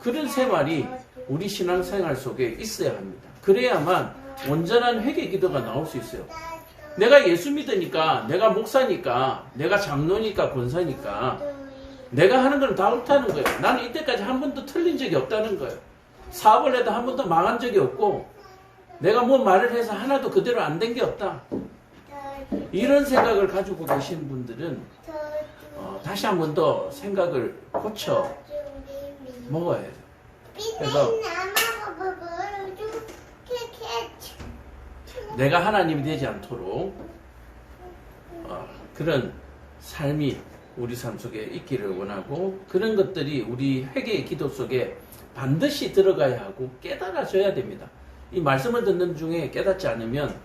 그런 생활이 우리 신앙생활 속에 있어야 합니다. 그래야만 온전한 회개 기도가 나올 수 있어요. 내가 예수 믿으니까, 내가 목사니까, 내가 장로니까, 권사니까 내가 하는 건 다 옳다는 거예요. 나는 이때까지 한 번도 틀린 적이 없다는 거예요. 사업을 해도 한 번도 망한 적이 없고 내가 뭐 말을 해서 하나도 그대로 안 된 게 없다. 이런 생각을 가지고 계신 분들은 다시 한 번 더 생각을 고쳐 먹어야 돼요. 그래서 내가 하나님이 되지 않도록 그런 삶이 우리 삶 속에 있기를 원하고, 그런 것들이 우리 회개의 기도 속에 반드시 들어가야 하고 깨달아져야 됩니다. 이 말씀을 듣는 중에 깨닫지 않으면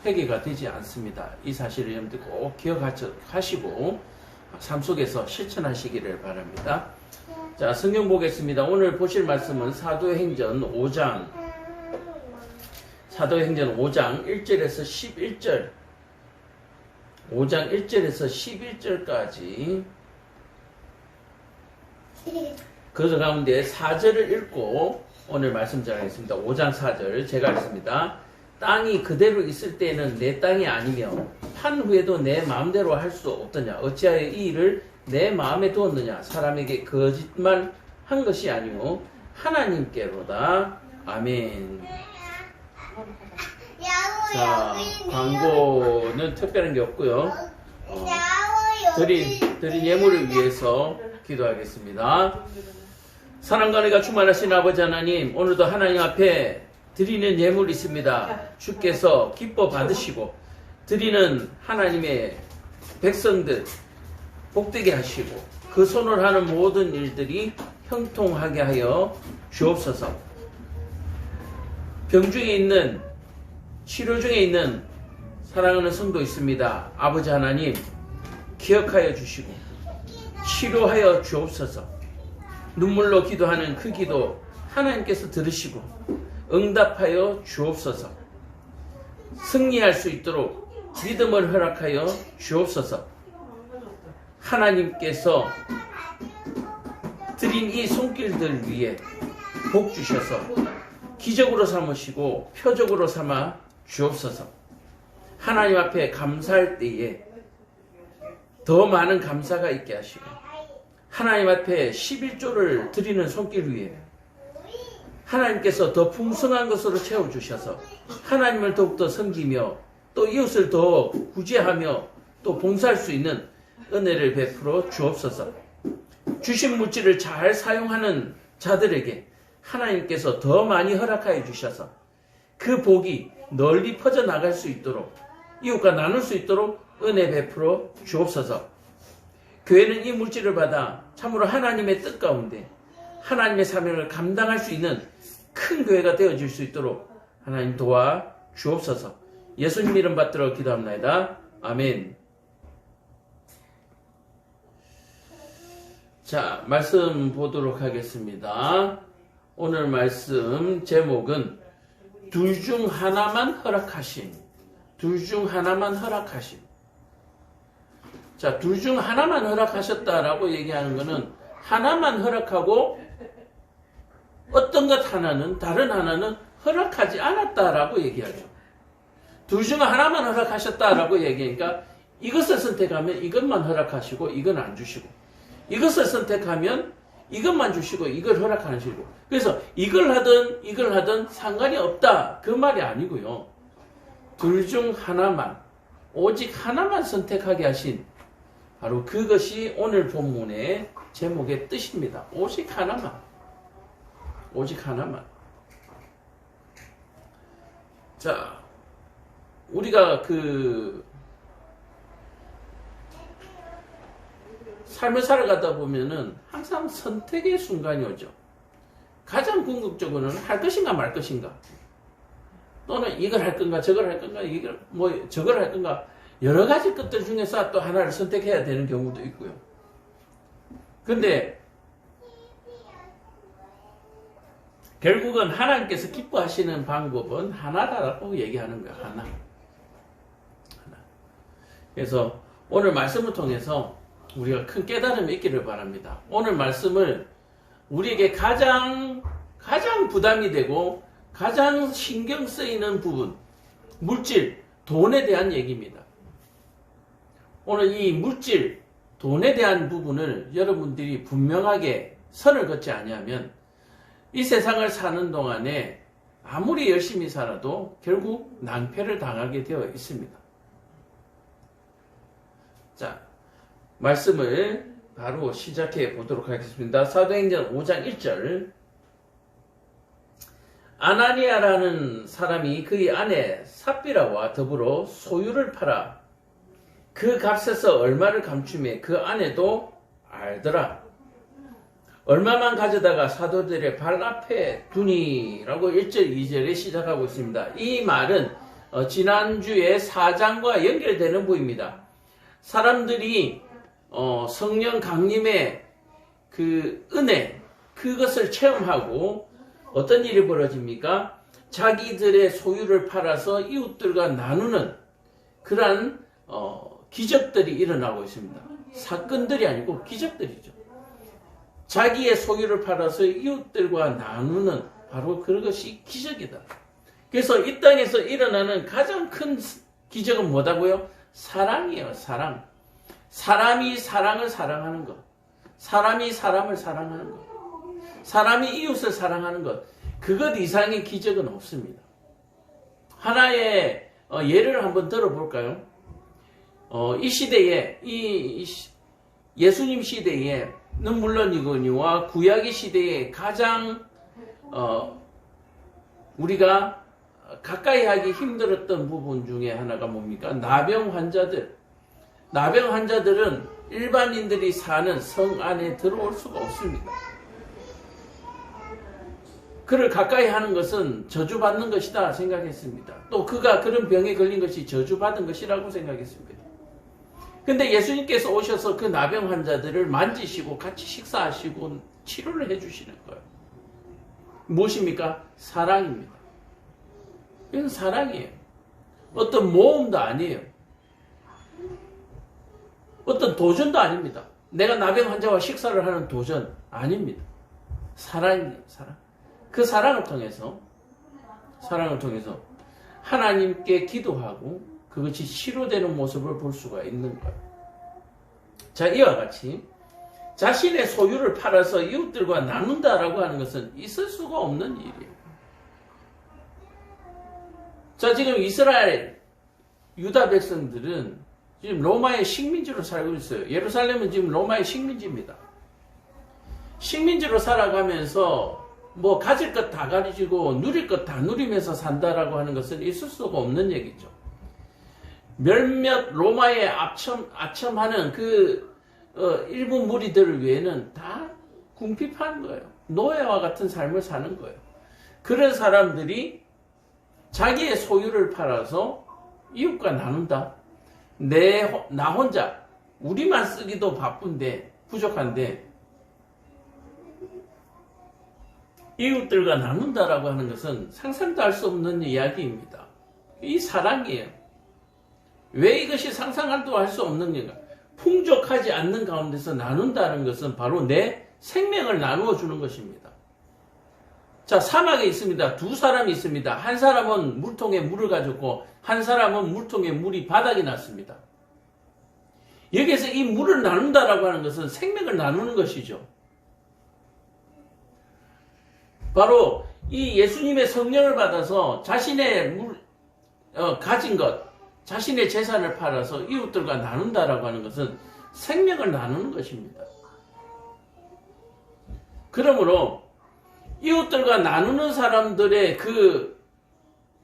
회개가 되지 않습니다. 이 사실을 여러분들 꼭 기억하시고 삶 속에서 실천하시기를 바랍니다. 자, 성경 보겠습니다. 오늘 보실 말씀은 사도행전 5장 1절에서 11절, 5장 1절에서 11절까지 그 가운데 4절을 읽고 오늘 말씀 전하겠습니다. 5장 4절 제가 읽습니다. 땅이 그대로 있을 때에는 내 땅이 아니며 판 후에도 내 마음대로 할 수 없더냐. 어찌하여 이 일을 내 마음에 두었느냐. 사람에게 거짓말 한 것이 아니오 하나님께로다. 아멘. 자, 광고는 특별한 게 없고요. 드린 예물을 위해서 기도하겠습니다. 사랑과 은혜가 충만하신 아버지 하나님, 오늘도 하나님 앞에 드리는 예물이 있습니다. 주께서 기뻐 받으시고 드리는 하나님의 백성들 복되게 하시고 그 손을 하는 모든 일들이 형통하게 하여 주옵소서. 병 중에 있는, 치료 중에 있는 사랑하는 성도 있습니다. 아버지 하나님 기억하여 주시고 치료하여 주옵소서. 눈물로 기도하는 그 기도 하나님께서 들으시고 응답하여 주옵소서. 승리할 수 있도록 믿음을 허락하여 주옵소서. 하나님께서 드린 이 손길들 위에 복 주셔서 기적으로 삼으시고 표적으로 삼아 주옵소서. 하나님 앞에 감사할 때에 더 많은 감사가 있게 하시고 하나님 앞에 11조를 드리는 손길 위에 하나님께서 더 풍성한 것으로 채워주셔서 하나님을 더욱더 섬기며 또 이웃을 더 구제하며 또 봉사할 수 있는 은혜를 베풀어 주옵소서. 주신 물질을 잘 사용하는 자들에게 하나님께서 더 많이 허락하여 주셔서 그 복이 널리 퍼져나갈 수 있도록 이웃과 나눌 수 있도록 은혜 베풀어 주옵소서. 교회는 이 물질을 받아 참으로 하나님의 뜻 가운데 하나님의 사명을 감당할 수 있는 큰 교회가 되어질 수 있도록 하나님 도와 주옵소서. 예수님 이름 받들어 기도합니다. 아멘. 자, 말씀 보도록 하겠습니다. 오늘 말씀 제목은 둘 중 하나만 허락하심. 둘 중 하나만 허락하심. 자, 둘 중 하나만 허락하셨다라고 얘기하는 것은 하나만 허락하고 어떤 것 하나는, 다른 하나는 허락하지 않았다라고 얘기하죠. 둘 중 하나만 허락하셨다라고 얘기하니까 이것을 선택하면 이것만 허락하시고 이건 안 주시고, 이것을 선택하면 이것만 주시고 이걸 허락하시고, 그래서 이걸 하든 상관이 없다 그 말이 아니고요. 둘 중 하나만, 오직 하나만 선택하게 하신 바로 그것이 오늘 본문의 제목의 뜻입니다. 오직 하나만. 오직 하나만. 자, 우리가 삶을 살아가다 보면은 항상 선택의 순간이 오죠. 가장 궁극적으로는 할 것인가 말 것인가, 또는 이걸 할 건가 저걸 할 건가, 저걸 할 건가, 여러 가지 것들 중에서 또 하나를 선택해야 되는 경우도 있고요. 근데 결국은 하나님께서 기뻐하시는 방법은 하나다라고 얘기하는 거야. 하나. 그래서 오늘 말씀을 통해서 우리가 큰 깨달음이 있기를 바랍니다. 오늘 말씀을 우리에게 가장 부담이 되고 가장 신경 쓰이는 부분, 물질, 돈에 대한 얘기입니다. 오늘 이 물질, 돈에 대한 부분을 여러분들이 분명하게 선을 긋지 아니하면 이 세상을 사는 동안에 아무리 열심히 살아도 결국 낭패를 당하게 되어 있습니다. 자, 말씀을 바로 시작해 보도록 하겠습니다. 사도행전 5장 1절. 아나니아라는 사람이 그의 아내 삽비라와 더불어 소유를 팔아 그 값에서 얼마를 감추매 그 아내도 알더라. 얼마만 가져다가 사도들의 발 앞에 두니라고 1절 2절에 시작하고 있습니다. 이 말은 지난주에 4장과 연결되는 부입니다. 사람들이 성령 강림의 그 은혜, 그것을 체험하고 어떤 일이 벌어집니까? 자기들의 소유를 팔아서 이웃들과 나누는 그러한 기적들이 일어나고 있습니다. 사건들이 아니고 기적들이죠. 자기의 소유를 팔아서 이웃들과 나누는 바로 그것이 기적이다. 그래서 이 땅에서 일어나는 가장 큰 기적은 뭐다고요? 사랑이에요. 사랑. 사람이 사랑을 사랑하는 것. 사람이 사람을 사랑하는 것. 사람이 이웃을 사랑하는 것. 그것 이상의 기적은 없습니다. 하나의 예를 한번 들어볼까요? 이 시대에, 예수님 시대에는 물론이거니와 구약의 시대에 가장 우리가 가까이 하기 힘들었던 부분 중에 하나가 뭡니까? 나병 환자들. 나병 환자들은 일반인들이 사는 성 안에 들어올 수가 없습니다. 그를 가까이 하는 것은 저주받는 것이다 생각했습니다. 또 그가 그런 병에 걸린 것이 저주받은 것이라고 생각했습니다. 근데 예수님께서 오셔서 그 나병 환자들을 만지시고 같이 식사하시고 치료를 해주시는 거예요. 무엇입니까? 사랑입니다. 이건 사랑이에요. 어떤 모험도 아니에요. 어떤 도전도 아닙니다. 내가 나병 환자와 식사를 하는 도전 아닙니다. 사랑이에요. 사랑. 그 사랑을 통해서 하나님께 기도하고 그것이 치료되는 모습을 볼 수가 있는 거예요. 자, 이와 같이 자신의 소유를 팔아서 이웃들과 나눈다라고 하는 것은 있을 수가 없는 일이에요. 자, 지금 이스라엘 유다 백성들은 지금 로마의 식민지로 살고 있어요. 예루살렘은 지금 로마의 식민지입니다. 식민지로 살아가면서 뭐 가질 것 다 가지고 누릴 것 다 누리면서 산다라고 하는 것은 있을 수가 없는 얘기죠. 몇몇 로마에 아첨하는 그 일부 무리들 외에는 다 궁핍한 거예요. 노예와 같은 삶을 사는 거예요. 그런 사람들이 자기의 소유를 팔아서 이웃과 나눈다. 나 혼자 우리만 쓰기도 바쁜데 부족한데 이웃들과 나눈다라고 하는 것은 상상도 할 수 없는 이야기입니다. 이 사랑이에요. 왜 이것이 상상도 할 수 없는 건가? 풍족하지 않는 가운데서 나눈다는 것은 바로 내 생명을 나누어 주는 것입니다. 자, 사막에 있습니다. 두 사람이 있습니다. 한 사람은 물통에 물을 가졌고 한 사람은 물통에 물이 바닥이 났습니다. 여기에서 이 물을 나눈다라고 하는 것은 생명을 나누는 것이죠. 바로 이 예수님의 성령을 받아서 자신의 가진 것, 자신의 재산을 팔아서 이웃들과 나눈다라고 하는 것은 생명을 나누는 것입니다. 그러므로 이웃들과 나누는 사람들의 그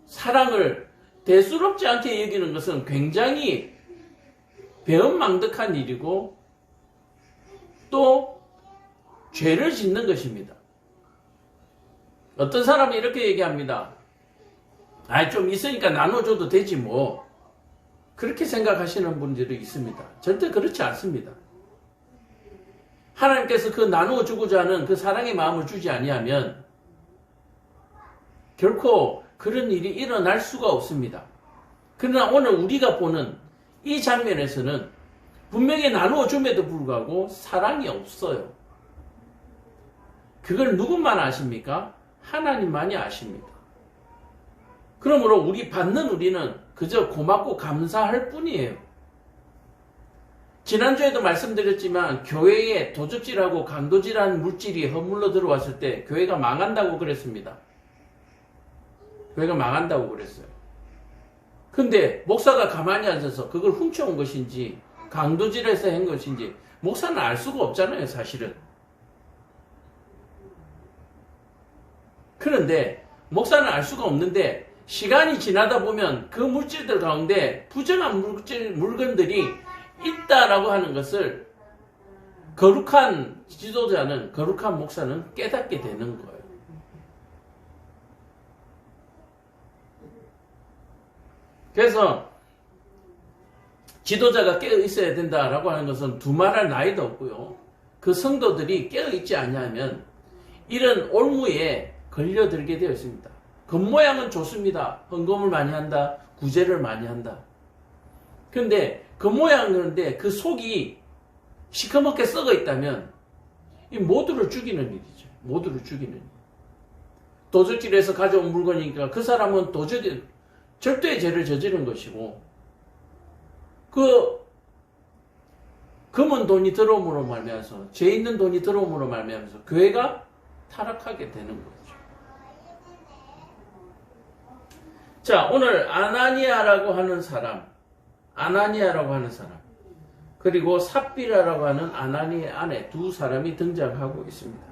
사랑을 대수롭지 않게 여기는 것은 굉장히 배은망덕한 일이고 또 죄를 짓는 것입니다. 어떤 사람은 이렇게 얘기합니다. 좀 있으니까 나눠줘도 되지 뭐. 그렇게 생각하시는 분들이 있습니다. 절대 그렇지 않습니다. 하나님께서 그 나누어 주고자 하는 그 사랑의 마음을 주지 아니하면 결코 그런 일이 일어날 수가 없습니다. 그러나 오늘 우리가 보는 이 장면에서는 분명히 나누어 줌에도 불구하고 사랑이 없어요. 그걸 누구만 아십니까? 하나님만이 아십니다. 그러므로 우리는 그저 고맙고 감사할 뿐이에요. 지난주에도 말씀드렸지만 교회에 도적질하고 강도질하는 물질이 허물러 들어왔을 때 교회가 망한다고 그랬습니다. 교회가 망한다고 그랬어요. 근데 목사가 가만히 앉아서 그걸 훔쳐온 것인지 강도질해서 한 것인지 목사는 알 수가 없잖아요, 사실은. 그런데 목사는 알 수가 없는데 시간이 지나다 보면 그 물질들 가운데 부정한 물건들이 있다라고 하는 것을 거룩한 지도자는, 거룩한 목사는 깨닫게 되는 거예요. 그래서 지도자가 깨어 있어야 된다라고 하는 것은 두말할 나위도 없고요. 그 성도들이 깨어 있지 않냐면 이런 올무에 걸려들게 되어 있습니다. 겉모양은 좋습니다. 헌금을 많이 한다. 구제를 많이 한다. 그런데 겉모양은 그런데 그 속이 시커멓게 썩어 있다면 이 모두를 죽이는 일이죠. 모두를 죽이는 일. 도적질에서 가져온 물건이니까 그 사람은 절대의 죄를 저지른 것이고 그 금은 돈이 들어옴으로 말미암아서 죄 있는 돈이 들어옴으로 말미암아서 교회가 타락하게 되는 거죠. 자, 오늘 아나니아라고 하는 사람, 그리고 삽비라라고 하는 아나니아의 아내 두 사람이 등장하고 있습니다.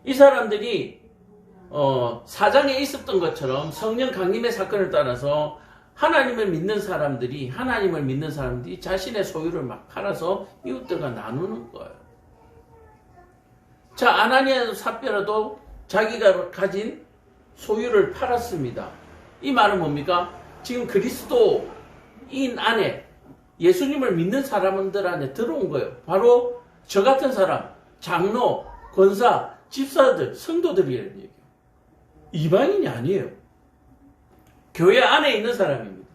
이 사람들이 사장에 있었던 것처럼 성령 강림의 사건을 따라서 하나님을 믿는 사람들이 자신의 소유를 막 팔아서 이웃들과 나누는 거예요. 자, 아나니아도 삽비라도 자기가 가진 소유를 팔았습니다. 이 말은 뭡니까? 지금 그리스도인 안에 예수님을 믿는 사람들 안에 들어온 거예요. 바로 저 같은 사람, 장로, 권사, 집사들, 성도들이라는 얘기예요. 이방인이 아니에요. 교회 안에 있는 사람입니다.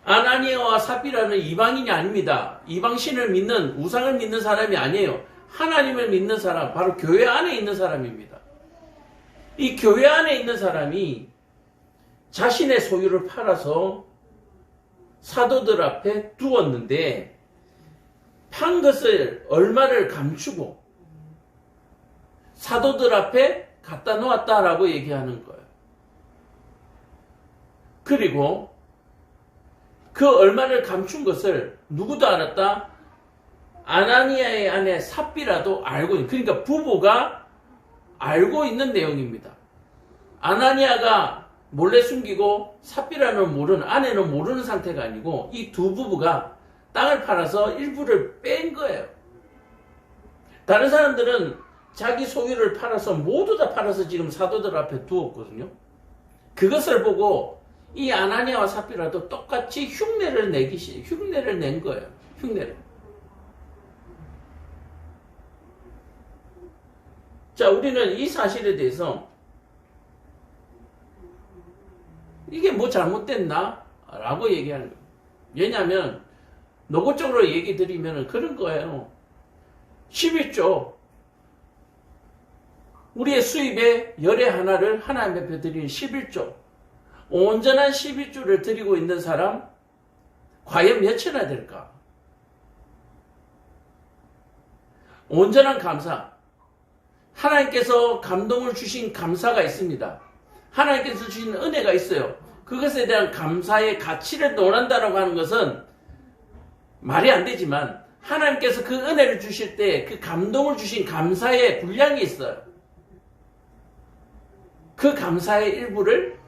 아나니아와 삽비라는 이방인이 아닙니다. 이방신을 믿는, 우상을 믿는 사람이 아니에요. 하나님을 믿는 사람, 바로 교회 안에 있는 사람입니다. 이 교회 안에 있는 사람이 자신의 소유를 팔아서 사도들 앞에 두었는데 판 것을 얼마를 감추고 사도들 앞에 갖다 놓았다라고 얘기하는 거예요. 그리고 그 얼마를 감춘 것을 누구도 알았다? 아나니아의 아내 삽비라도 알고 있는, 그러니까 부부가 알고 있는 내용입니다. 아나니아가 몰래 숨기고 삽비라는 아내는 모르는 상태가 아니고 이 두 부부가 땅을 팔아서 일부를 뺀 거예요. 다른 사람들은 자기 소유를 팔아서 모두 다 팔아서 지금 사도들 앞에 두었거든요. 그것을 보고 이 아나니아와 삽비라도 똑같이 흉내를 낸 거예요. 흉내를. 자, 우리는 이 사실에 대해서 이게 뭐 잘못됐나? 라고 얘기하는 거예요. 왜냐하면 노골적으로 얘기 드리면 그런 거예요. 11조. 우리의 수입의 열의 하나를 하나님 앞에 드리는 11조. 온전한 11조를 드리고 있는 사람 과연 몇이나 될까? 온전한 감사. 하나님께서 감동을 주신 감사가 있습니다. 하나님께서 주신 은혜가 있어요. 그것에 대한 감사의 가치를 논한다라고 하는 것은 말이 안 되지만 하나님께서 그 은혜를 주실 때 그 감동을 주신 감사의 분량이 있어요. 그 감사의 일부를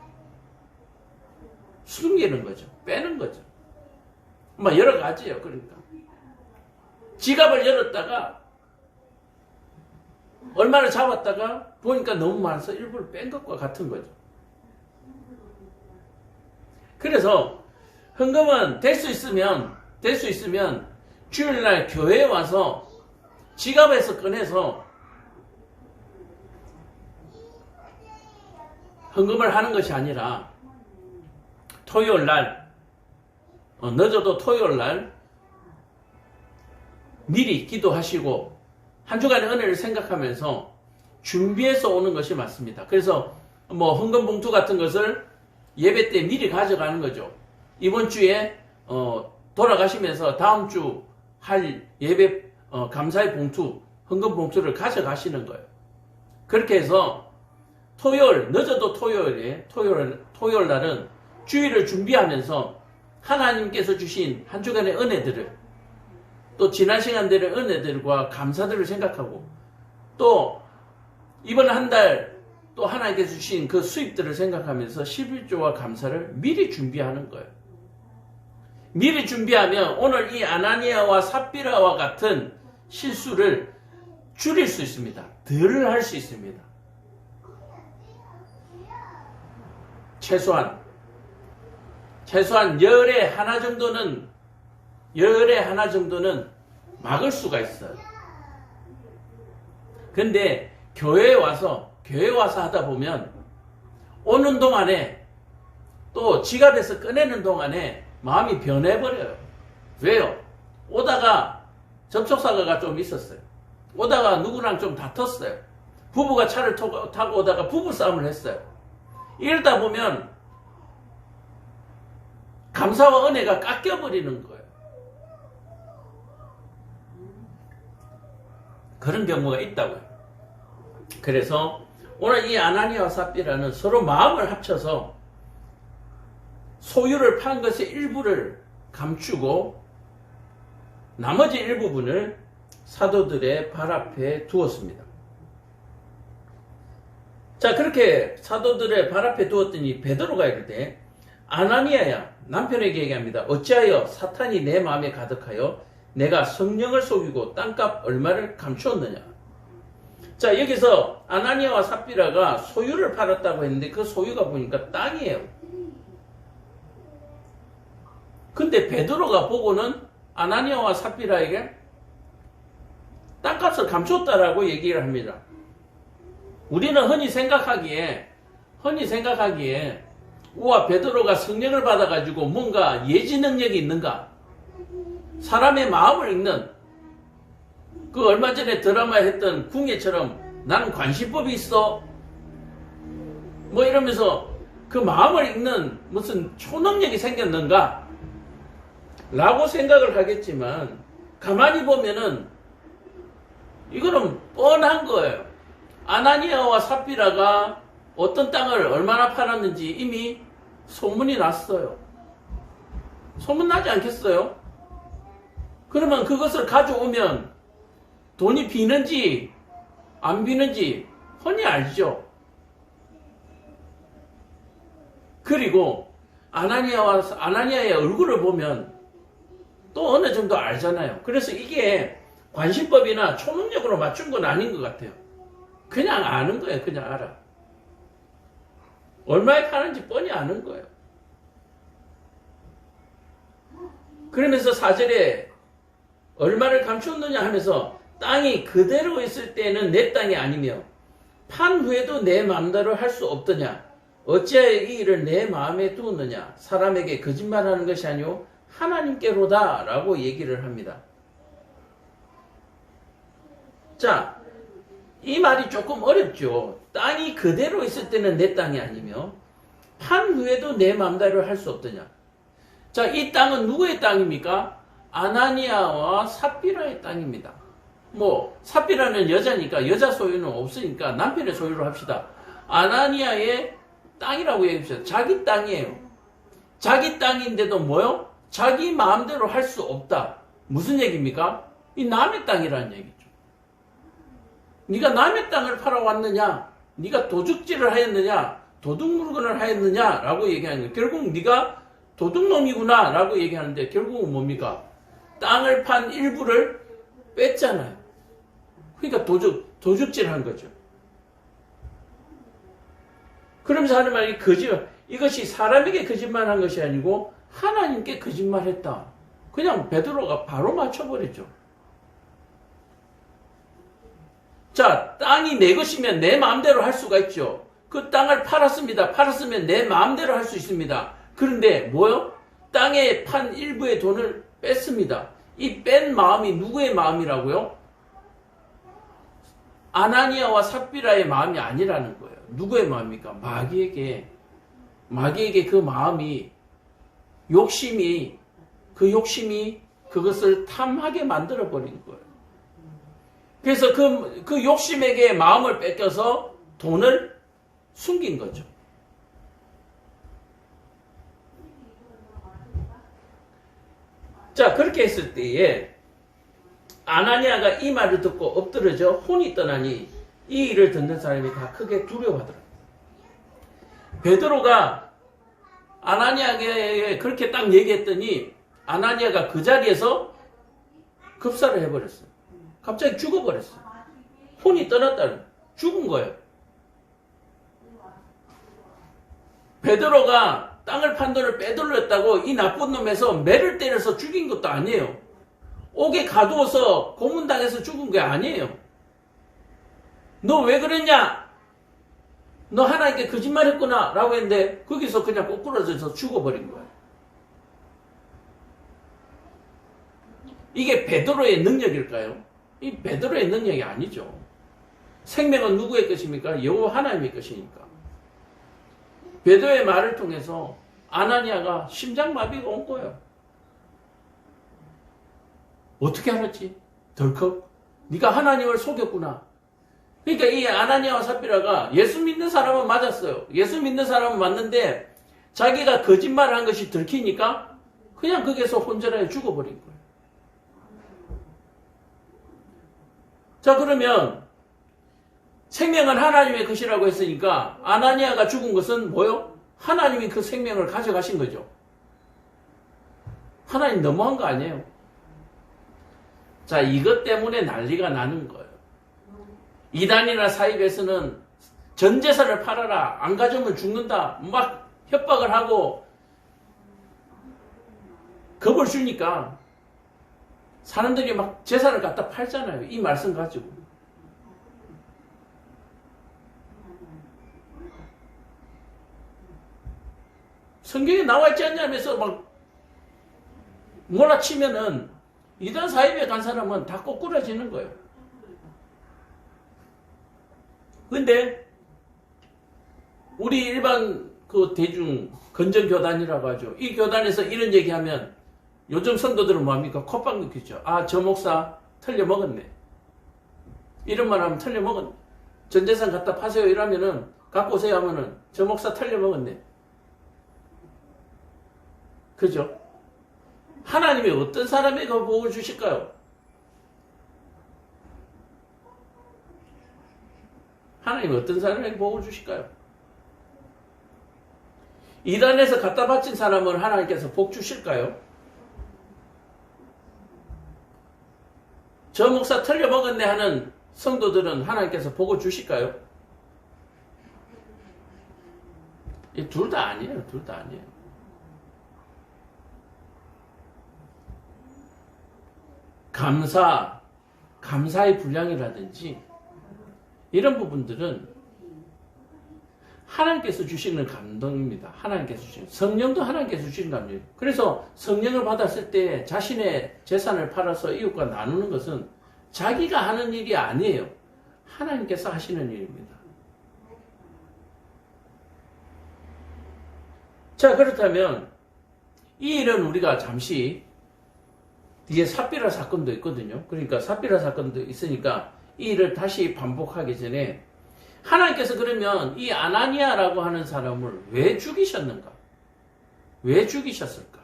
숨기는 거죠. 빼는 거죠. 뭐 여러 가지예요. 그러니까 지갑을 열었다가 얼마를 잡았다가 보니까 너무 많아서 일부를 뺀 것과 같은 거죠. 그래서 헌금은 될 수 있으면 주일날 교회에 와서 지갑에서 꺼내서 헌금을 하는 것이 아니라 토요일날 늦어도 토요일날 미리 기도하시고 한 주간의 은혜를 생각하면서 준비해서 오는 것이 맞습니다. 그래서 뭐 헌금 봉투 같은 것을 예배 때 미리 가져가는 거죠. 이번 주에 돌아가시면서 다음 주 할 예배 감사의 봉투, 헌금 봉투를 가져가시는 거예요. 그렇게 해서 토요일, 늦어도 토요일 날은 주일을 준비하면서 하나님께서 주신 한 주간의 은혜들을, 또 지난 시간들의 은혜들과 감사들을 생각하고, 또 이번 한 달 또 하나님께서 주신 그 수입들을 생각하면서 11조와 감사를 미리 준비하는 거예요. 미리 준비하면 오늘 이 아나니아와 삽비라와 같은 실수를 줄일 수 있습니다. 덜 할 수 있습니다. 최소한 열에 하나 정도는 막을 수가 있어요. 근데 교회에 와서 하다 보면 오는 동안에 또 지갑에서 꺼내는 동안에 마음이 변해버려요. 왜요? 오다가 접촉사고가 좀 있었어요. 오다가 누구랑 좀 다퉜어요. 부부가 차를 타고 오다가 부부싸움을 했어요. 이러다 보면 감사와 은혜가 깎여버리는 거예요. 그런 경우가 있다고요. 그래서 오늘 이 아나니아와 삽비라는 서로 마음을 합쳐서 소유를 판 것의 일부를 감추고 나머지 일부분을 사도들의 발 앞에 두었습니다. 자, 그렇게 사도들의 발 앞에 두었더니 베드로가 이럴 때 아나니아야, 남편에게 얘기합니다. 어찌하여 사탄이 내 마음에 가득하여 내가 성령을 속이고 땅값 얼마를 감추었느냐. 자, 여기서 아나니아와 삽비라가 소유를 팔았다고 했는데 그 소유가 보니까 땅이에요. 근데 베드로가 보고는 아나니아와 삽비라에게 땅값을 감췄다라고 얘기를 합니다. 우리는 흔히 생각하기에 우와, 베드로가 성령을 받아가지고 뭔가 예지 능력이 있는가? 사람의 마음을 읽는, 그 얼마 전에 드라마에 했던 궁예처럼 나는 관심법이 있어. 뭐 이러면서 그 마음을 읽는 무슨 초능력이 생겼는가? 라고 생각을 하겠지만, 가만히 보면은 이거는 뻔한 거예요. 아나니아와 삽비라가 어떤 땅을 얼마나 팔았는지 이미 소문이 났어요. 소문 나지 않겠어요? 그러면 그것을 가져오면 돈이 비는지 안 비는지 훤히 알죠. 그리고 아나니아의 얼굴을 보면 또 어느 정도 알잖아요. 그래서 이게 관심법이나 초능력으로 맞춘 건 아닌 것 같아요. 그냥 아는 거예요. 그냥 알아. 얼마에 파는지 뻔히 아는 거예요. 그러면서 4절에 얼마를 감추었느냐 하면서 땅이 그대로 있을 때는 내 땅이 아니며 판 후에도 내 마음대로 할 수 없더냐. 어찌하여 이 일을 내 마음에 두었느냐. 사람에게 거짓말하는 것이 아니오 하나님께로다 라고 얘기를 합니다. 자, 이 말이 조금 어렵죠. 땅이 그대로 있을 때는 내 땅이 아니며 판 후에도 내 마음대로 할 수 없더냐. 자, 이 땅은 누구의 땅입니까? 아나니아와 삽비라의 땅입니다. 뭐 삽비라는 여자니까 여자 소유는 없으니까 남편의 소유로 합시다. 아나니아의 땅이라고 얘기합시다. 자기 땅이에요. 자기 땅인데도 뭐요? 자기 마음대로 할 수 없다. 무슨 얘기입니까? 이 남의 땅이라는 얘기죠. 네가 남의 땅을 팔아왔느냐? 네가 도둑질을 하였느냐? 도둑물건을 하였느냐? 라고 얘기하는 거예요. 결국 네가 도둑놈이구나 라고 얘기하는데 결국은 뭡니까? 땅을 판 일부를 뺐잖아요. 그러니까 도둑질한 거죠. 그러면서 하는 말이 이것이 사람에게 거짓말한 것이 아니고 하나님께 거짓말했다. 그냥 베드로가 바로 맞춰버렸죠. 자, 땅이 내 것이면 내 마음대로 할 수가 있죠. 그 땅을 팔았습니다. 팔았으면 내 마음대로 할 수 있습니다. 그런데 뭐요? 땅에 판 일부의 돈을 뺐습니다. 이 뺀 마음이 누구의 마음이라고요? 아나니아와 삽비라의 마음이 아니라는 거예요. 누구의 마음입니까? 마귀에게 그 마음이 욕심이 그것을 탐하게 만들어 버린 거예요. 그래서 그 욕심에게 마음을 뺏겨서 돈을 숨긴 거죠. 자, 그렇게 했을 때에 아나니아가 이 말을 듣고 엎드러져 혼이 떠나니 이 일을 듣는 사람이 다 크게 두려워하더라. 베드로가 아나니아에게 그렇게 딱 얘기했더니 아나니아가 그 자리에서 급사를 해버렸어요. 갑자기 죽어버렸어요. 혼이 떠났다는, 죽은 거예요. 베드로가 땅을 판 돈을 빼돌렸다고 이 나쁜 놈에서 매를 때려서 죽인 것도 아니에요. 옥에 가두어서 고문당해서 죽은 게 아니에요. 너 왜 그랬냐? 너 하나님께 거짓말했구나 라고 했는데 거기서 그냥 꼬꾸라져서 죽어버린 거예요. 이게 베드로의 능력일까요? 이 베드로의 능력이 아니죠. 생명은 누구의 것입니까? 여호와 하나님의 것이니까. 베드로의 말을 통해서 아나니아가 심장마비가 온 거예요. 어떻게 알았지? 덜컥 네가 하나님을 속였구나. 그러니까 이 아나니아와 삽비라가 예수 믿는 사람은 맞았어요. 예수 믿는 사람은 맞는데 자기가 거짓말을 한 것이 들키니까 그냥 거기서 혼절하여 죽어버린 거예요. 자, 그러면 생명은 하나님의 것이라고 했으니까 아나니아가 죽은 것은 뭐요? 하나님이 그 생명을 가져가신 거죠. 하나님 너무한 거 아니에요? 자, 이것 때문에 난리가 나는 거예요. 이단이나 사입에서는 전 재산을 팔아라, 안 가져오면 죽는다, 막 협박을 하고 겁을 주니까 사람들이 막 재산을 갖다 팔잖아요. 이 말씀 가지고. 성경에 나와 있지 않냐면서 막 몰아치면은 이단 사입에 간 사람은 다 꼬꾸라지는 거예요. 근데 우리 일반 그 대중 건전교단이라고 하죠. 이 교단에서 이런 얘기하면 요즘 성도들은 뭐합니까? 콧방 느끼죠. 아, 저 목사 틀려먹었네. 이런 말 하면 틀려먹었네. 전재산 갖다 파세요 이러면은 갖고 오세요 하면은 저 목사 틀려먹었네. 그죠? 하나님이 어떤 사람에게 복을 주실까요? 하나님이 어떤 사람에게 복을 주실까요? 이단에서 갖다 바친 사람을 하나님께서 복 주실까요? 저 목사 틀려먹었네 하는 성도들은 하나님께서 복을 주실까요? 둘 다 아니에요. 둘 다 아니에요. 감사의 분량이라든지 이런 부분들은 하나님께서 주시는 감동입니다. 하나님께서 주시는 성령도 하나님께서 주시는 감동이에요. 그래서 성령을 받았을 때 자신의 재산을 팔아서 이웃과 나누는 것은 자기가 하는 일이 아니에요. 하나님께서 하시는 일입니다. 자, 그렇다면 이 일은 우리가 잠시 뒤에 삽비라 사건도 있거든요. 그러니까 삽비라 사건도 있으니까 이 일을 다시 반복하기 전에 하나님께서 그러면 이 아나니아라고 하는 사람을 왜 죽이셨는가? 왜 죽이셨을까?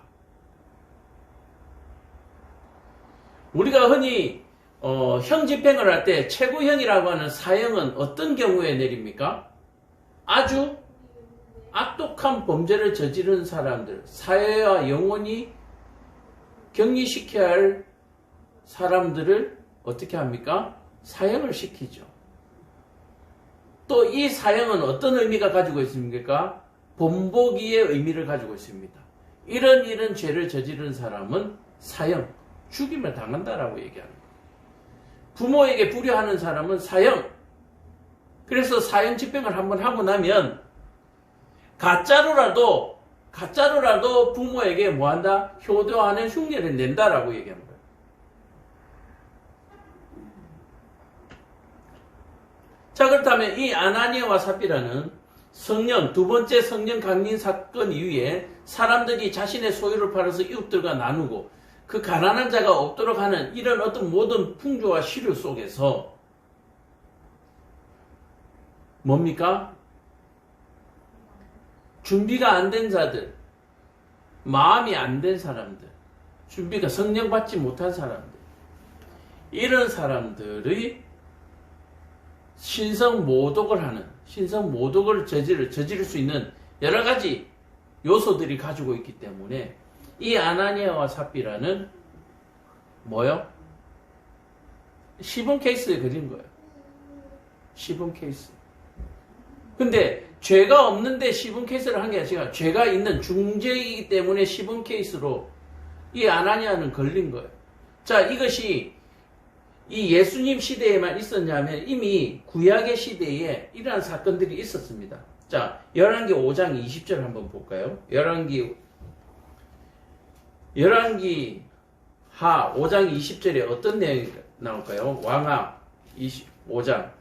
우리가 흔히 형 집행을 할 때 최고형이라고 하는 사형은 어떤 경우에 내립니까? 아주 악독한 범죄를 저지른 사람들, 사회와 영원히 격리시켜야 할 사람들을 어떻게 합니까? 사형을 시키죠. 또 이 사형은 어떤 의미가 가지고 있습니까? 본보기의 의미를 가지고 있습니다. 이런 죄를 저지른 사람은 사형, 죽임을 당한다라고 얘기하는 거예요. 부모에게 불효하는 사람은 사형. 그래서 사형 집행을 한번 하고 나면 가짜로라도 부모에게 뭐한다? 효도하는 흉내를 낸다라고 얘기하는 거예요. 자, 그렇다면 이 아나니아와 삽비라는 성령, 두 번째 성령 강림 사건 이후에 사람들이 자신의 소유를 팔아서 이웃들과 나누고 그 가난한 자가 없도록 하는 이런 어떤 모든 풍조와 시류 속에서 뭡니까? 준비가 안 된 자들, 마음이 안 된 사람들, 준비가 성령 받지 못한 사람들, 이런 사람들의 신성 모독을 하는, 신성 모독을 저지를 수 있는 여러 가지 요소들이 가지고 있기 때문에 이 아나니아와 삽비라는 뭐요? 시범 케이스에 그린 거예요. 시범 케이스. 근데 죄가 없는데 시범 케이스를 한 게 아니라 죄가 있는 중죄이기 때문에 시범 케이스로 이 아나니아는 걸린 거예요. 자, 이것이 이 예수님 시대에만 있었냐면 이미 구약의 시대에 이러한 사건들이 있었습니다. 자, 열왕기 5장 20절 한번 볼까요? 열왕기 하 5장 20절에 어떤 내용이 나올까요? 왕하 5장.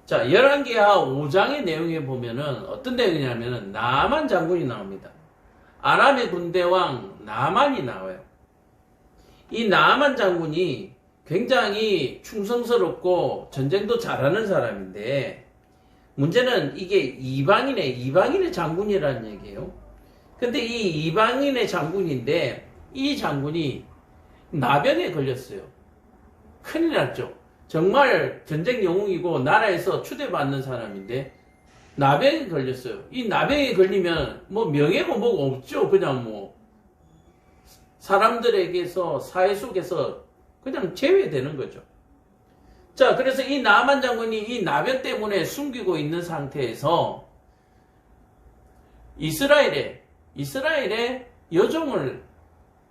자, 열왕기하 5장의 내용에 보면은 어떤 내용이냐면은 나만 장군이 나옵니다. 아람의 군대왕 나만이 나와요. 이 나만 장군이 굉장히 충성스럽고 전쟁도 잘하는 사람인데 문제는 이게 이방인의 장군이라는 얘기예요. 근데 이 이방인의 장군인데 이 장군이 나병에 걸렸어요. 큰일 났죠. 정말 전쟁 영웅이고 나라에서 추대받는 사람인데 나병에 걸렸어요. 이 나병에 걸리면 뭐 명예고 뭐고 없죠. 그냥 뭐 사람들에게서 사회 속에서 그냥 제외되는 거죠. 자, 그래서 이 나만 장군이 이 나병 때문에 숨기고 있는 상태에서 이스라엘의 여종을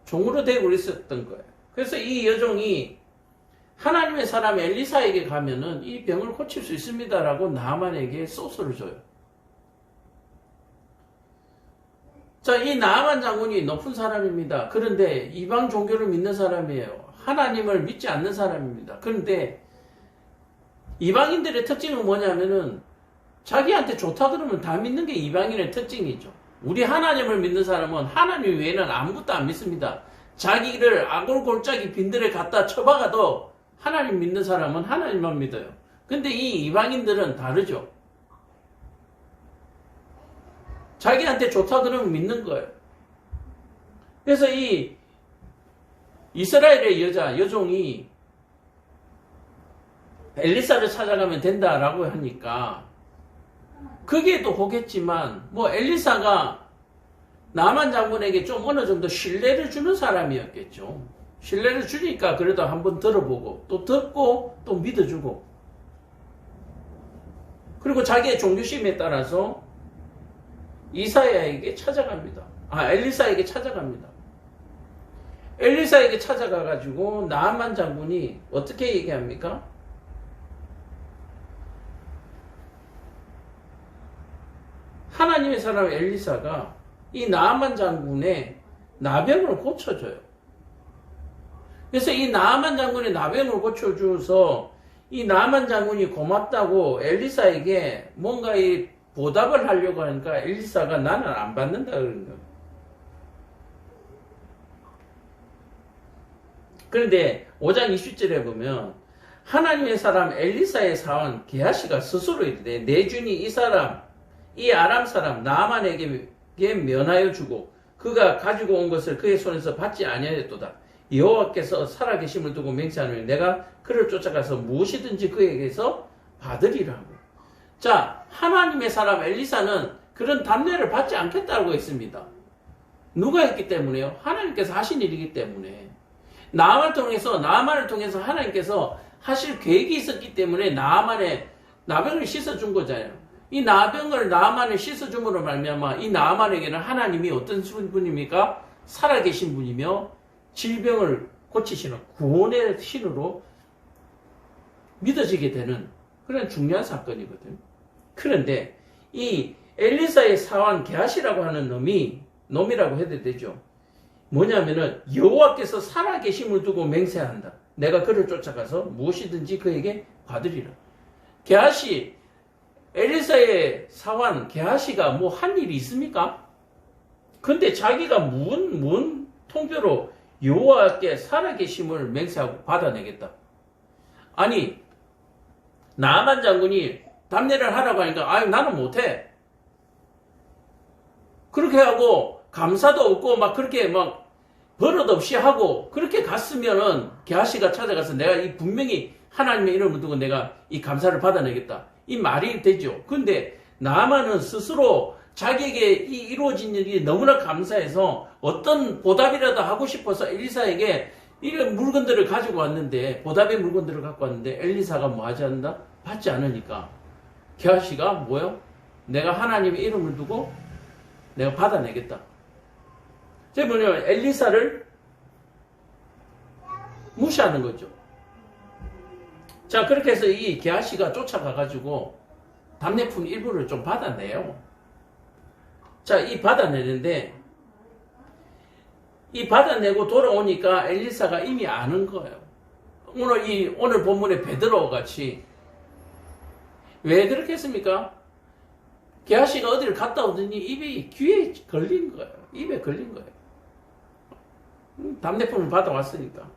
종으로 대고 있었던 거예요. 그래서 이 여종이 하나님의 사람 엘리사에게 가면은 이 병을 고칠 수 있습니다라고 나만에게 소스를 줘요. 자, 이 나만 장군이 높은 사람입니다. 그런데 이방 종교를 믿는 사람이에요. 하나님을 믿지 않는 사람입니다. 그런데 이방인들의 특징은 뭐냐면은 자기한테 좋다 그러면 다 믿는 게 이방인의 특징이죠. 우리 하나님을 믿는 사람은 하나님 외에는 아무것도 안 믿습니다. 자기를 아골골짜기 빈들에 갖다 쳐박아도 하나님 믿는 사람은 하나님만 믿어요. 근데 이 이방인들은 다르죠. 자기한테 좋다 그러면 믿는 거예요. 그래서 이 이스라엘의 여종이 엘리사를 찾아가면 된다라고 하니까 그게 또 혹했지만 뭐 엘리사가 나만 장군에게 좀 어느 정도 신뢰를 주는 사람이었겠죠. 신뢰를 주니까 그래도 한번 들어보고 또 듣고 또 믿어주고 그리고 자기의 종교심에 따라서 엘리사에게 찾아갑니다. 엘리사에게 찾아가가지고 나만 장군이 어떻게 얘기합니까? 하나님의 사람 엘리사가 이 나만 장군의 나병을 고쳐줘요. 그래서 이 나만 장군의 나병을 고쳐줘서 이 나만 장군이 고맙다고 엘리사에게 뭔가 이 보답을 하려고 하니까 엘리사가 나는 안 받는다 그러는 거예요. 그런데 5장 20절에 보면 하나님의 사람 엘리사의 사원 게하시가 스스로 이르되 내 주니 이 아람 사람 나만에게 면하여 주고 그가 가지고 온 것을 그의 손에서 받지 아니하였도다. 여호와께서 살아계심을 두고 맹세하노니 내가 그를 쫓아가서 무엇이든지 그에게서 받으리라 하고. 자, 하나님의 사람 엘리사는 그런 답례를 받지 않겠다고 했습니다. 누가 했기 때문에요? 하나님께서 하신 일이기 때문에. 나만을 통해서 하나님께서 하실 계획이 있었기 때문에 나병을 씻어준 거잖아요. 이 나만을 씻어줌으로 말미암아 이 나만에게는 하나님이 어떤 분입니까? 살아계신 분이며 질병을 고치시는 구원의 신으로 믿어지게 되는 그런 중요한 사건이거든. 그런데 이 엘리사의 사원 게하시라고 하는 놈이라고 해도 되죠. 뭐냐면은 여호와께서 살아계심을 두고 맹세한다. 내가 그를 쫓아가서 무엇이든지 그에게 받으리라. 게하시, 엘리사의 사환 게하시가 뭐 한 일이 있습니까? 근데 자기가 뭔 통뼈로 여호와께 살아계심을 맹세하고 받아내겠다. 아니, 나아만 장군이 답례를 하라고 하니까 아유 나는 못해. 그렇게 하고 감사도 없고 막 그렇게 막 버릇 없이 하고 그렇게 갔으면은 게하시가 찾아가서 내가 이 분명히 하나님의 이름을 두고 내가 이 감사를 받아내겠다. 이 말이 되죠. 근데 나아만은 스스로 자기에게 이 이루어진 일이 너무나 감사해서 어떤 보답이라도 하고 싶어서 엘리사에게 이런 물건들을 가지고 왔는데, 보답의 물건들을 갖고 왔는데 엘리사가 뭐 하지 않는다? 받지 않으니까 게하시가 뭐요? 내가 하나님의 이름을 두고 내가 받아내겠다. 제 뭐냐면 엘리사를 무시하는 거죠. 자, 그렇게 해서 이 게하시가 쫓아가가지고 답례품 일부를 좀 받아내요. 자, 이 받아내는데 이 받아내고 돌아오니까 엘리사가 이미 아는 거예요. 오늘 본문의 베드로 같이. 왜 그렇게 했습니까? 게하시가 어디를 갔다 오더니 귀에 걸린 거예요. 입에 걸린 거예요. 답례품을 받아왔으니까.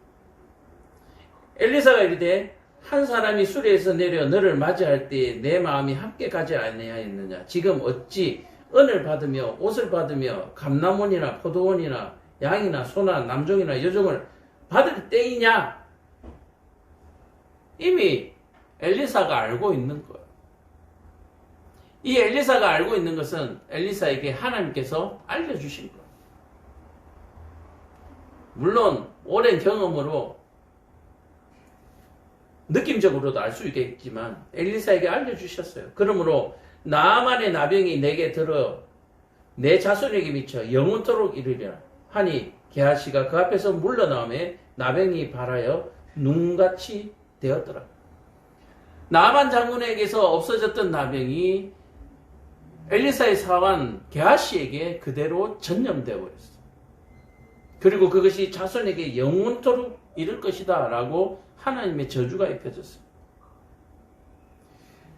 엘리사가 이르되 한 사람이 수레에서 내려 너를 맞이할 때에 내 마음이 함께 가지 아니하였느냐. 지금 어찌 은을 받으며 옷을 받으며 감람원이나 포도원이나 양이나 소나 남종이나 여종을 받을 때이냐. 이미 엘리사가 알고 있는 거예요. 이 엘리사가 알고 있는 것은 엘리사에게 하나님께서 알려주신 거예요. 물론 오랜 경험으로 느낌적으로도 알 수 있겠지만 엘리사에게 알려주셨어요. 그러므로 나아만의 나병이 내게 들어 내 자손에게 미쳐 영원토록 이르리라 하니 게하시가 그 앞에서 물러나오매 나병이 발하여 눈같이 되었더라. 나아만 장군에게서 없어졌던 나병이 엘리사의 사환 게하시에게 그대로 전염되어 버렸어. 그리고 그것이 자손에게 영원토록 이를 것이다 라고 하나님의 저주가 입혀졌습니다.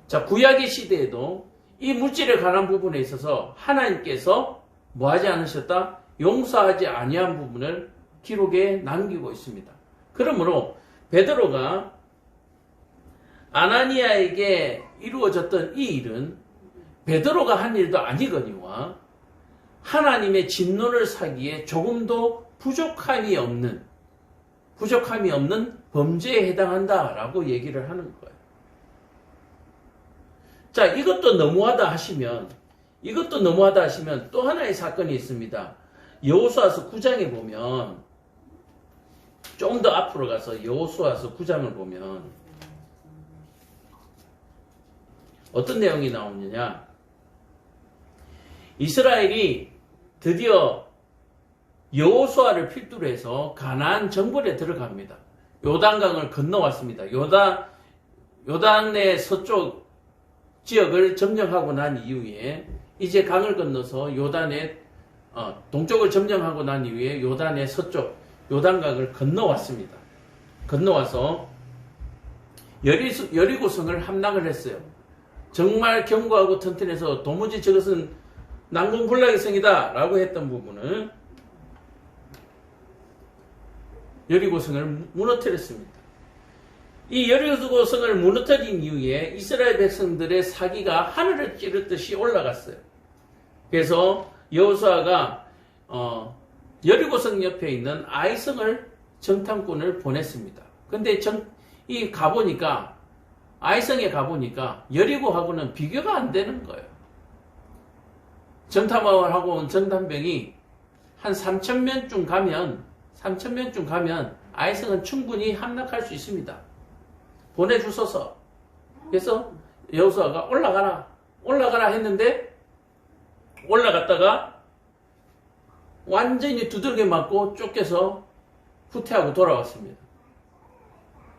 자, 구약의 시대에도 이 물질에 관한 부분에 있어서 하나님께서 뭐하지 않으셨다? 용서하지 아니한 부분을 기록에 남기고 있습니다. 그러므로 베드로가 아나니아에게 이루어졌던 이 일은 베드로가 한 일도 아니거니와 하나님의 진노를 사기에 조금도 부족함이 없는 범죄에 해당한다라고 얘기를 하는 거예요. 자, 이것도 너무하다 하시면 또 하나의 사건이 있습니다. 여호수아서 9장에 보면, 좀 더 앞으로 가서 여호수아서 9장을 보면 어떤 내용이 나오느냐. 이스라엘이 드디어 여호수아를 필두로 해서 가나안 정벌에 들어갑니다. 요단강을 건너왔습니다. 요단의 서쪽 지역을 점령하고 난 이후에 이제 강을 건너서 요단의 동쪽을 점령하고 난 이후에 요단의 서쪽 요단강을 건너왔습니다. 건너와서 여리고성을 함락을 했어요. 정말 견고하고 튼튼해서 도무지 저것은 난공불락의 성이다 라고 했던 부분을 여리고성을 무너뜨렸습니다. 이 여리고성을 무너뜨린 이후에 이스라엘 백성들의 사기가 하늘을 찌르듯이 올라갔어요. 그래서 여호수아가 여리고성 옆에 있는 아이성을 정탐꾼을 보냈습니다. 근데 아이성에 가보니까 여리고하고는 비교가 안 되는 거예요. 정탐을 하고 온 정탐병이 한 3,000명쯤 가면 아이성은 충분히 함락할 수 있습니다. 보내주소서. 그래서 여호수아가 올라가라 했는데 올라갔다가 완전히 두들겨 맞고 쫓겨서 후퇴하고 돌아왔습니다.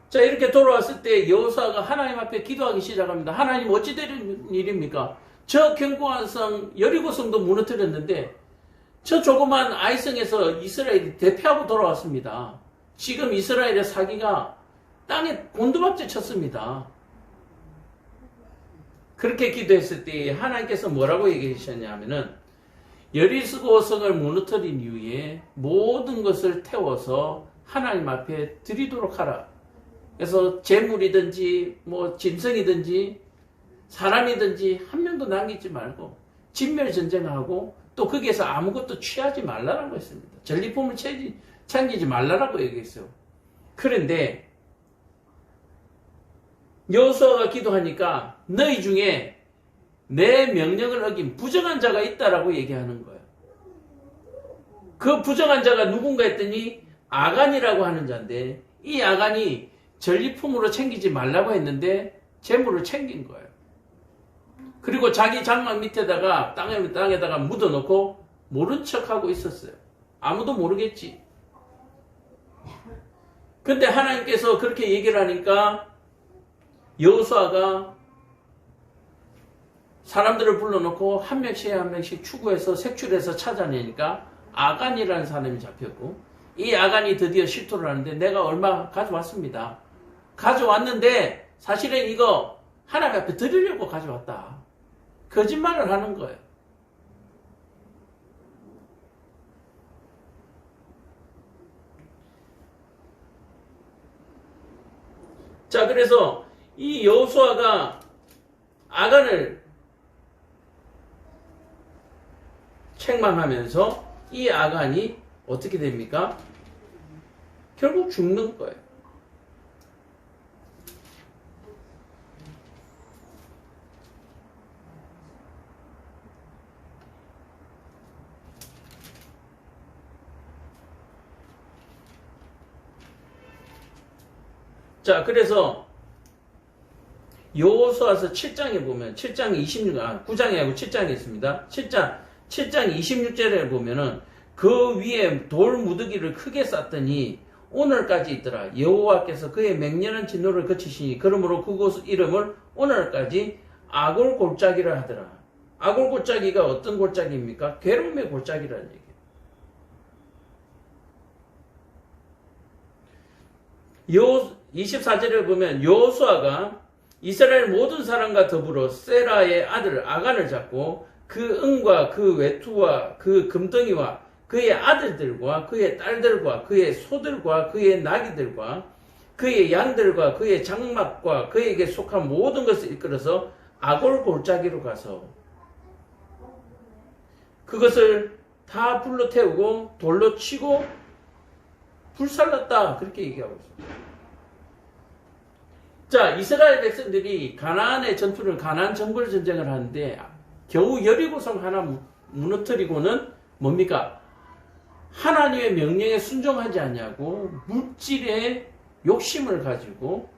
자, 이렇게 돌아왔을 때 여호수아가 하나님 앞에 기도하기 시작합니다. 하나님, 어찌 된 일입니까? 저 견고한 성 여리고성도 무너뜨렸는데 저 조그만 아이성에서 이스라엘이 대피하고 돌아왔습니다. 지금 이스라엘의 사기가 땅에 곤두박질 쳤습니다. 그렇게 기도했을 때 하나님께서 뭐라고 얘기하셨냐면은 여리고 성을 무너뜨린 이후에 모든 것을 태워서 하나님 앞에 드리도록 하라. 그래서 재물이든지 뭐 짐승이든지 사람이든지 한 명도 남기지 말고 진멸전쟁하고 또 거기에서 아무것도 취하지 말라라고 했습니다. 전리품을 챙기지 말라라고 얘기했어요. 그런데 여호수아가 기도하니까 너희 중에 내 명령을 어긴 부정한 자가 있다라고 얘기하는 거예요. 그 부정한 자가 누군가 했더니 아간이라고 하는 자인데 이 아간이 전리품으로 챙기지 말라고 했는데 재물을 챙긴 거예요. 그리고 자기 장막 밑에다가 땅에다가 묻어놓고 모른 척하고 있었어요. 아무도 모르겠지. 근데 하나님께서 그렇게 얘기를 하니까 여호수아가 사람들을 불러놓고 한 명씩 추구해서 색출해서 찾아내니까 아간이라는 사람이 잡혔고 이 아간이 드디어 실토를 하는데 내가 얼마 가져왔습니다. 가져왔는데 사실은 이거 하나님 앞에 드리려고 가져왔다. 거짓말을 하는 거예요. 자, 그래서 이 여호수아가 아간을 책망하면서 이 아간이 어떻게 됩니까? 결국 죽는 거예요. 자, 그래서 여호수아서 7장에 보면 7장 9장이 아니고 7장에 있습니다. 7장 26절에 보면은 그 위에 돌 무더기를 크게 쌓더니 오늘까지 있더라. 여호와께서 그의 맹렬한 진노를 거치시니 그러므로 그곳 이름을 오늘까지 아골 골짜기라 하더라. 아골 골짜기가 어떤 골짜기입니까? 괴로움의 골짜기라는 얘기예요. 24절에 보면 여호수아가 이스라엘 모든 사람과 더불어 세라의 아들 아간을 잡고 그 은과 그 외투와 그 금덩이와 그의 아들들과 그의 딸들과 그의 소들과 그의 나귀들과 그의 양들과 그의 장막과 그에게 속한 모든 것을 이끌어서 아골 골짜기로 가서 그것을 다 불로 태우고 돌로 치고 불살랐다. 그렇게 얘기하고 있습니다. 자, 이스라엘 백성들이 가나안 정벌 전쟁을 하는데 겨우 여리고성 하나 무너뜨리고는 뭡니까? 하나님의 명령에 순종하지 않냐고 물질의 욕심을 가지고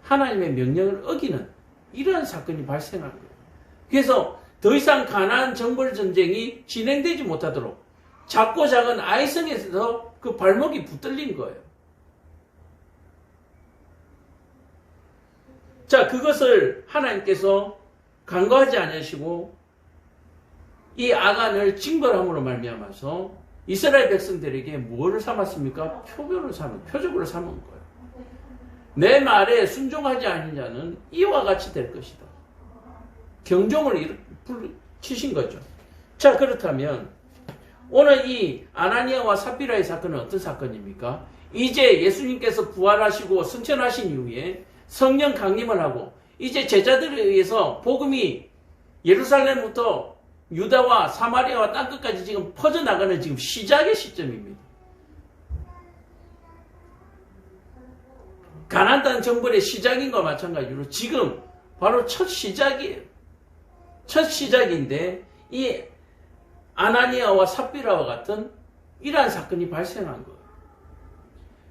하나님의 명령을 어기는 이러한 사건이 발생한 거예요. 그래서 더 이상 가나안 정벌 전쟁이 진행되지 못하도록 작고 작은 아이성에서 그 발목이 붙들린 거예요. 자, 그것을 하나님께서 간과하지 않으시고 이 아간을 징벌함으로 말미암아서 이스라엘 백성들에게 뭐를 삼았습니까? 표적으로 삼은 거예요. 내 말에 순종하지 않은 자는 이와 같이 될 것이다. 경종을 치신 거죠. 자, 그렇다면 오늘 이 아나니아와 삽비라의 사건은 어떤 사건입니까? 이제 예수님께서 부활하시고 승천하신 이후에 성령 강림을 하고 이제 제자들에 의해서 복음이 예루살렘부터 유다와 사마리아와 땅끝까지 지금 퍼져나가는 지금 시작의 시점입니다. 가나안 땅 정벌의 시작인과 마찬가지로 지금 바로 첫 시작이에요. 첫 시작인데 이 아나니아와 삽비라와 같은 이러한 사건이 발생한 거예요.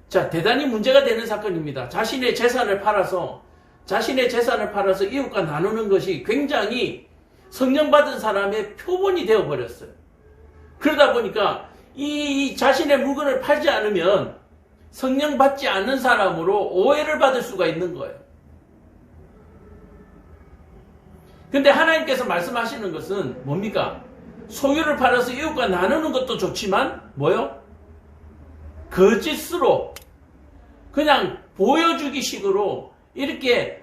자, 대단히 문제가 되는 사건입니다. 자신의 재산을 팔아서 이웃과 나누는 것이 굉장히 성령 받은 사람의 표본이 되어버렸어요. 그러다 보니까 이 자신의 물건을 팔지 않으면 성령 받지 않는 사람으로 오해를 받을 수가 있는 거예요. 근데 하나님께서 말씀하시는 것은 뭡니까? 소유를 팔아서 이웃과 나누는 것도 좋지만 뭐요? 거짓으로 그냥 보여주기 식으로 이렇게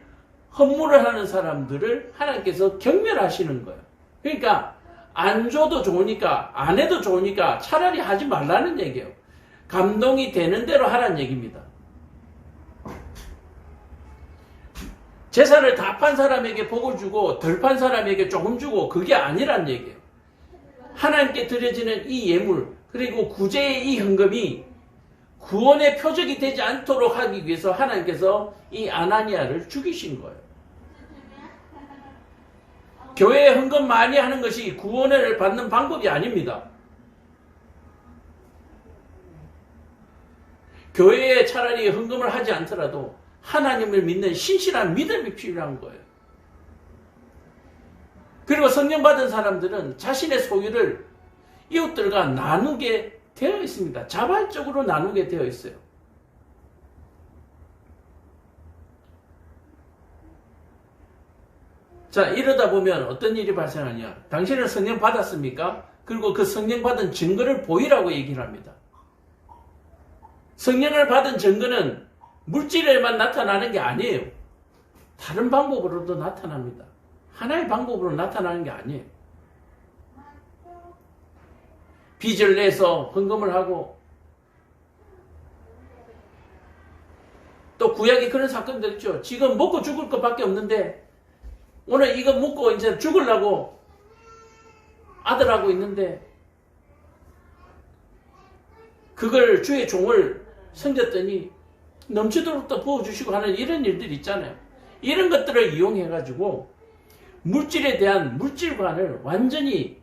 헌물을 하는 사람들을 하나님께서 경멸하시는 거예요. 그러니까 안 줘도 좋으니까 안 해도 좋으니까 차라리 하지 말라는 얘기예요. 감동이 되는 대로 하라는 얘기입니다. 재산을 다 판 사람에게 복을 주고 덜 판 사람에게 조금 주고 그게 아니란 얘기예요. 하나님께 드려지는 이 예물 그리고 구제의 이 헌금이 구원의 표적이 되지 않도록 하기 위해서 하나님께서 이 아나니아를 죽이신 거예요. 교회에 헌금 많이 하는 것이 구원을 받는 방법이 아닙니다. 교회에 차라리 헌금을 하지 않더라도 하나님을 믿는 신실한 믿음이 필요한 거예요. 그리고 성령 받은 사람들은 자신의 소유를 이웃들과 나누게 되어 있습니다. 자발적으로 나누게 되어 있어요. 자, 이러다 보면 어떤 일이 발생하냐? 당신은 성령 받았습니까? 그리고 그 성령 받은 증거를 보이라고 얘기를 합니다. 성령을 받은 증거는 물질에만 나타나는 게 아니에요. 다른 방법으로도 나타납니다. 하나의 방법으로 나타나는 게 아니에요. 빚을 내서 헌금을 하고 또 구약에 그런 사건들 있죠. 지금 먹고 죽을 것밖에 없는데 오늘 이거 먹고 이제 죽으려고 아들하고 있는데 그걸 주의 종을 섬겼더니 넘치도록 또 부어주시고 하는 이런 일들이 있잖아요. 이런 것들을 이용해가지고 물질에 대한 물질관을 완전히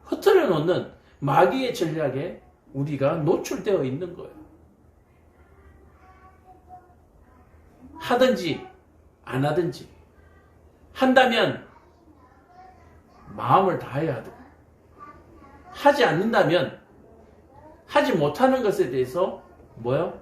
흐트러 놓는 마귀의 전략에 우리가 노출되어 있는 거예요. 하든지 안 하든지 한다면 마음을 다해야 하고 하지 않는다면 하지 못하는 것에 대해서 뭐요?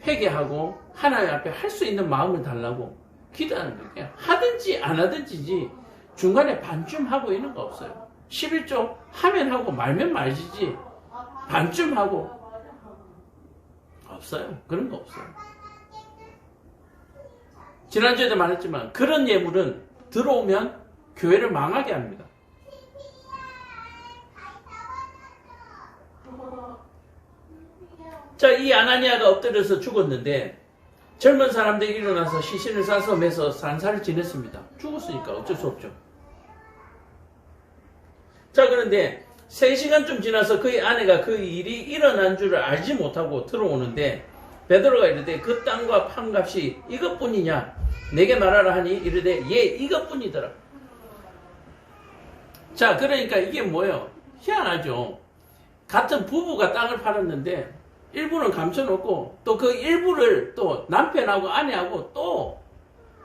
회개하고 하나님 앞에 할 수 있는 마음을 달라고 기도하는 거예요. 하든지 안 하든지지 중간에 반쯤 하고 있는 거 없어요. 11조 하면 하고 말면 말지지 반쯤 하고 없어요. 그런 거 없어요. 지난주에도 말했지만 그런 예물은 들어오면 교회를 망하게 합니다. 자, 이 아나니아가 엎드려서 죽었는데 젊은 사람들이 일어나서 시신을 싸서 매서 산사를 지냈습니다. 죽었으니까 어쩔 수 없죠. 자, 그런데 3시간쯤 지나서 그의 아내가 그 일이 일어난 줄을 알지 못하고 들어오는데 베드로가 이르되 그 땅과 판값이 이것뿐이냐 내게 말하라 하니 이르되 예 이것뿐이더라. 자, 그러니까 이게 뭐예요? 희한하죠. 같은 부부가 땅을 팔았는데 일부는 감춰놓고 또 그 일부를 또 남편하고 아내하고 또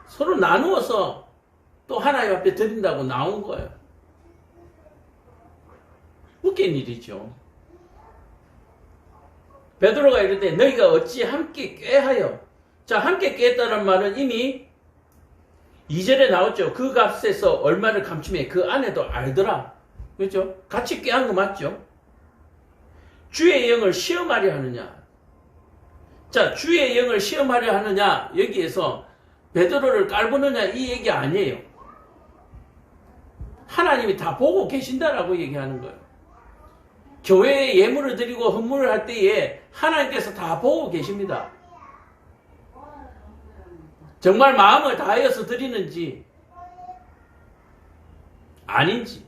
서로 나누어서 또 하나님 앞에 드린다고 나온 거예요. 웃긴 일이죠. 베드로가 이르되 너희가 어찌 함께 꾀하여. 자, 함께 꾀했다는 말은 이미 2절에 나왔죠. 그 값에서 얼마를 감추면 그 아내도 알더라. 그렇죠? 같이 꾀한 거 맞죠? 주의 영을 시험하려 하느냐. 자, 주의 영을 시험하려 하느냐. 여기에서 베드로를 깔보느냐 이 얘기 아니에요. 하나님이 다 보고 계신다라고 얘기하는 거예요. 교회에 예물을 드리고 헌물을 할 때에 하나님께서 다 보고 계십니다. 정말 마음을 다하여서 드리는지 아닌지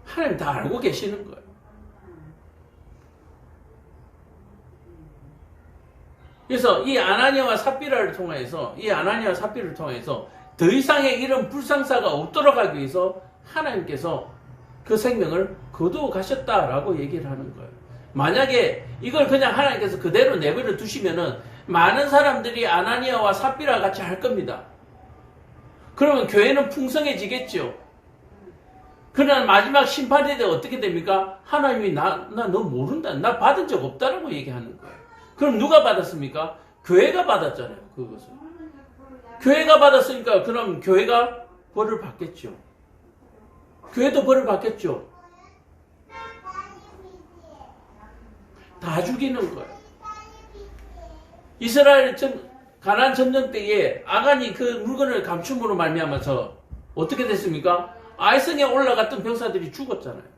하나님 다 알고 계시는 거예요. 그래서 이 아나니아와 삽비라를 통해서 더 이상의 이런 불상사가 없도록 하기 위해서 하나님께서 그 생명을 거두어 가셨다라고 얘기를 하는 거예요. 만약에 이걸 그냥 하나님께서 그대로 내버려 두시면은 많은 사람들이 아나니아와 삽비라 같이 할 겁니다. 그러면 교회는 풍성해지겠죠. 그러나 마지막 심판에 대해 어떻게 됩니까? 하나님이 나 너 모른다. 나 받은 적 없다라고 얘기하는 거예요. 그럼 누가 받았습니까? 교회가 받았잖아요. 그것을. 교회가 받았으니까 그럼 교회가 벌을 받겠죠. 교회도 벌을 받겠죠. 다 죽이는 거예요. 이스라엘 가나안 점령 때에 아간이 그 물건을 감춤으로 말미암아서 어떻게 됐습니까? 아이성에 올라갔던 병사들이 죽었잖아요.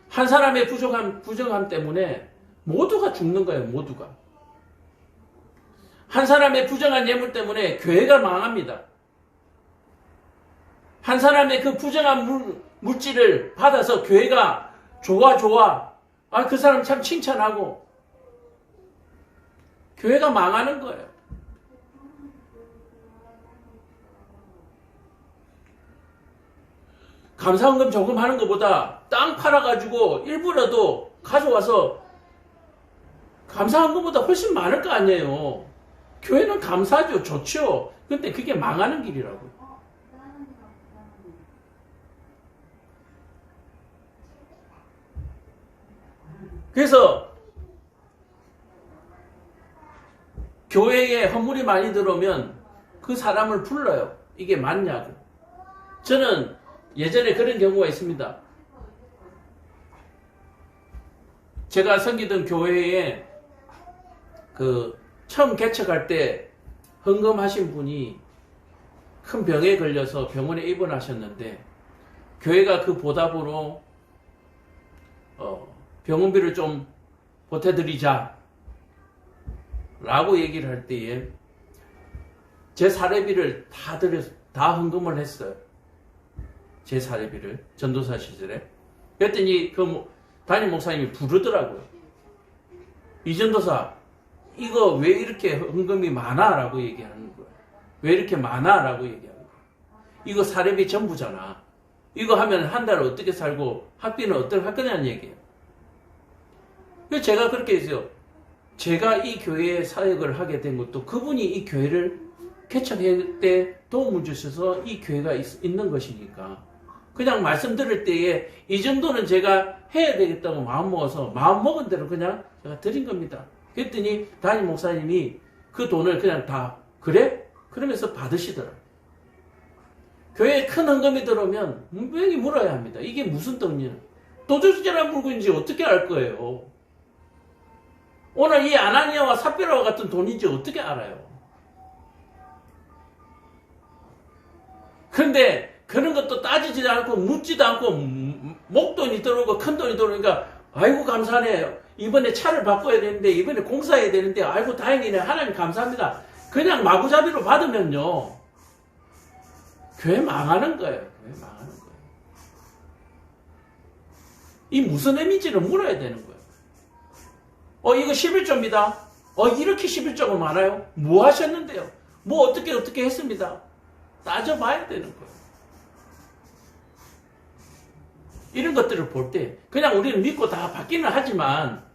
한 사람의 부정함 때문에 모두가 죽는 거예요. 모두가. 한 사람의 부정한 예물 때문에 교회가 망합니다. 한 사람의 그 부정한 물질을 받아서 교회가 좋아. 그 사람 참 칭찬하고 교회가 망하는 거예요. 감사헌금 조금 하는 것보다 땅 팔아가지고 일부라도 가져와서 감사헌금보다 훨씬 많을 거 아니에요. 교회는 감사하죠. 좋죠. 근데 그게 망하는 길이라고요. 그래서 교회에 헌물이 많이 들어오면 그 사람을 불러요. 이게 맞냐고. 저는 예전에 그런 경우가 있습니다. 제가 섬기던 교회에 처음 개척할 때 헌금하신 분이 큰 병에 걸려서 병원에 입원하셨는데 교회가 그 보답으로 병원비를 좀 보태드리자 라고 얘기를 할 때에 제 사례비를 다 헌금을 했어요. 제 사례비를 전도사 시절에. 그랬더니 담임 목사님이 부르더라고요. 이 전도사 이거 왜 이렇게 헌금이 많아? 라고 얘기하는 거예요. 왜 이렇게 많아? 라고 얘기하는 거예요. 이거 사례비 전부잖아. 이거 하면 한 달 어떻게 살고 학비는 어떻게 할 거냐는 얘기예요. 그래서 제가 그렇게 했어요. 제가 이 교회에 사역을 하게 된 것도 그분이 이 교회를 개척할 때 도움을 주셔서 이 교회가 있는 것이니까 그냥 말씀 들을 때에 이 정도는 제가 해야 되겠다고 마음먹어서 마음먹은 대로 그냥 제가 드린 겁니다. 그랬더니 담임 목사님이 그 돈을 그냥 다 그래? 그러면서 받으시더라고요. 교회에 큰 헌금이 들어오면 분명히 물어야 합니다. 이게 무슨 돈이냐? 도둑질한 물건인지 어떻게 알 거예요? 오늘 이 아나니아와 삽비라와 같은 돈인지 어떻게 알아요? 그런데 그런 것도 따지지도 않고 묻지도 않고 목돈이 들어오고 큰 돈이 들어오니까 아이고 감사하네요. 이번에 차를 바꿔야 되는데 이번에 공사해야 되는데 아이고 다행이네. 하나님 감사합니다. 그냥 마구잡이로 받으면요. 교회 망하는 거예요. 교회 망하는 거예요. 이 무슨 의미인지를 물어야 되는 거예요. 이거 11조입니다. 이렇게 11조가 많아요? 뭐 하셨는데요? 뭐 어떻게 했습니다. 따져봐야 되는 거예요. 이런 것들을 볼 때 그냥 우리는 믿고 다 받기는 하지만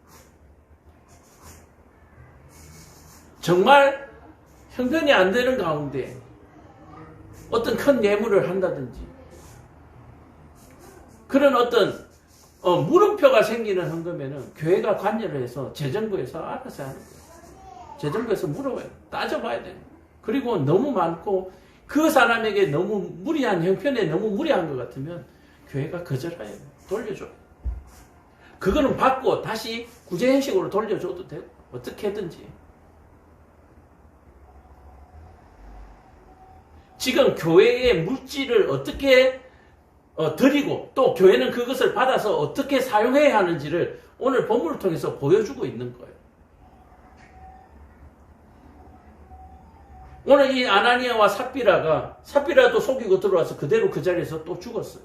정말 형편이 안 되는 가운데 어떤 큰 예물을 한다든지 그런 어떤 물음표가 생기는 헌금에는 교회가 관여를 해서 재정부에서 알아서 하는 거예요. 재정부에서 물어봐요. 따져봐야 돼요. 그리고 너무 많고 그 사람에게 너무 무리한 형편에 너무 무리한 것 같으면 교회가 거절해요. 돌려줘요. 그거는 받고 다시 구제 형식으로 돌려줘도 되고 어떻게든지. 지금 교회의 물질을 어떻게 드리고 또 교회는 그것을 받아서 어떻게 사용해야 하는지를 오늘 본문을 통해서 보여주고 있는 거예요. 오늘 이 아나니아와 삽비라도 속이고 들어와서 그대로 그 자리에서 또 죽었어요.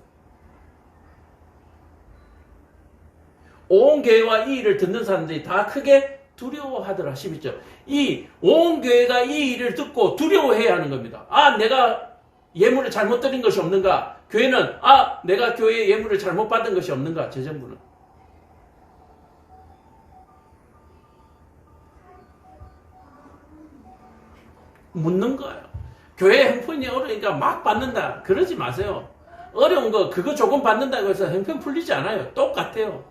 온 교회와 이 일을 듣는 사람들이 다 크게 두려워하더라. 12절. 이 온 교회가 이 일을 듣고 두려워해야 하는 겁니다. 내가 예물을 잘못 드린 것이 없는가? 교회는 내가 교회에 예물을 잘못 받은 것이 없는가? 재정부는. 묻는 거예요. 교회 형편이 어려우니까 막 받는다. 그러지 마세요. 어려운 거 그거 조금 받는다고 해서 형편 풀리지 않아요. 똑같아요.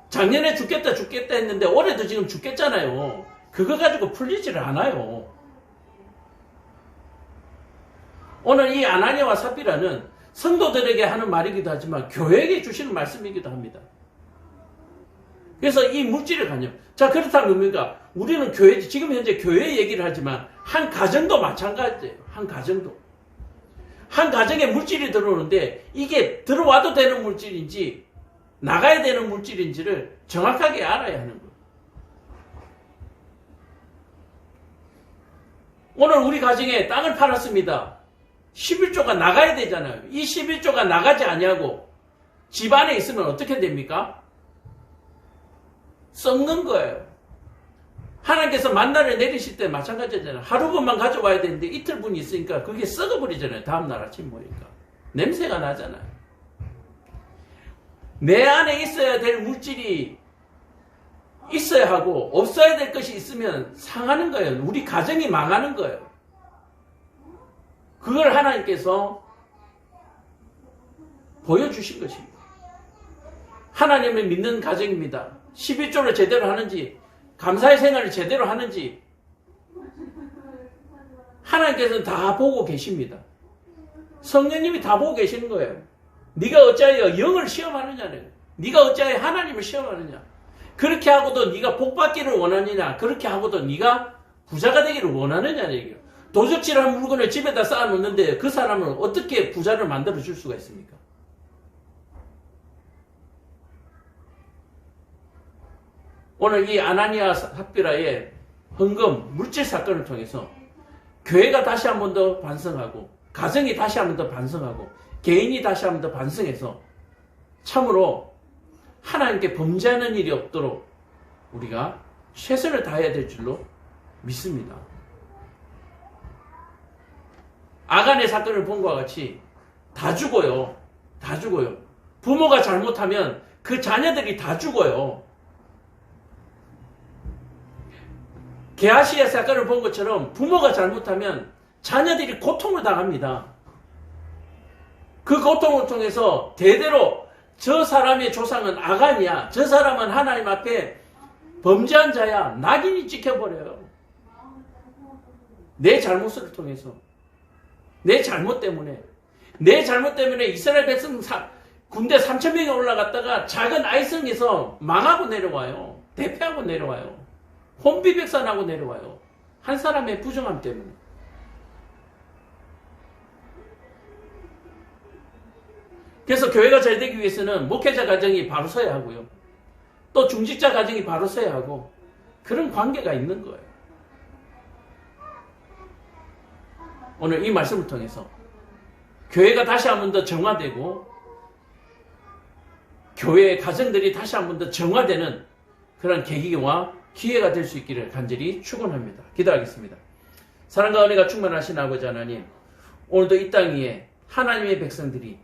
작년에 죽겠다 했는데 올해도 지금 죽겠잖아요. 그거 가지고 풀리지를 않아요. 오늘 이 아나니아와 삽비라는 성도들에게 하는 말이기도 하지만 교회에게 주시는 말씀이기도 합니다. 그래서 이 물질의 관념. 자, 그렇다면 뭡니까? 우리는 교회, 지금 현재 교회 얘기를 하지만 한 가정도 마찬가지예요. 한 가정도. 한 가정에 물질이 들어오는데 이게 들어와도 되는 물질인지 나가야 되는 물질인지를 정확하게 알아야 하는 거예요. 오늘 우리 가정에 땅을 팔았습니다. 11조가 나가야 되잖아요. 이 11조가 나가지 아니하고 집 안에 있으면 어떻게 됩니까? 썩는 거예요. 하나님께서 만나를 내리실 때 마찬가지잖아요. 하루분만 가져와야 되는데 이틀분이 있으니까 그게 썩어버리잖아요. 다음날 아침 모니까. 냄새가 나잖아요. 내 안에 있어야 될 물질이 있어야 하고 없어야 될 것이 있으면 상하는 거예요. 우리 가정이 망하는 거예요. 그걸 하나님께서 보여주신 것입니다. 하나님을 믿는 가정입니다. 11조를 제대로 하는지 감사의 생활을 제대로 하는지 하나님께서는 다 보고 계십니다. 성령님이 다 보고 계시는 거예요. 네가 어찌하여 영을 시험하느냐는, 네가 어찌하여 하나님을 시험하느냐. 그렇게 하고도 네가 복받기를 원하느냐, 그렇게 하고도 네가 부자가 되기를 원하느냐는 얘기예요. 도적질한 물건을 집에다 쌓아놓는데 그 사람을 어떻게 부자를 만들어 줄 수가 있습니까? 오늘 이 아나니아 삽비라의 헌금 물질 사건을 통해서 교회가 다시 한 번 더 반성하고 가정이 다시 한 번 더 반성하고 개인이 다시 한 번 더 반성해서 참으로 하나님께 범죄하는 일이 없도록 우리가 최선을 다해야 될 줄로 믿습니다. 아간의 사건을 본 것과 같이 다 죽어요. 다 죽어요. 부모가 잘못하면 그 자녀들이 다 죽어요. 게하시의 사건을 본 것처럼 부모가 잘못하면 자녀들이 고통을 당합니다. 그 고통을 통해서 대대로 저 사람의 조상은 아간이야, 저 사람은 하나님 앞에 범죄한 자야, 낙인이 찍혀버려요. 내 잘못을 통해서, 내 잘못 때문에 이스라엘 백성 군대 3,000명이 올라갔다가 작은 아이성에서 망하고 내려와요. 대패하고 내려와요. 혼비백산하고 내려와요. 한 사람의 부정함 때문에. 그래서 교회가 잘 되기 위해서는 목회자 가정이 바로 서야 하고요. 또 중직자 가정이 바로 서야 하고 그런 관계가 있는 거예요. 오늘 이 말씀을 통해서 교회가 다시 한 번 더 정화되고 교회의 가정들이 다시 한 번 더 정화되는 그런 계기와 기회가 될 수 있기를 간절히 축원합니다. 기도하겠습니다. 사랑과 은혜가 충만하신 아버지 하나님, 오늘도 이 땅 위에 하나님의 백성들이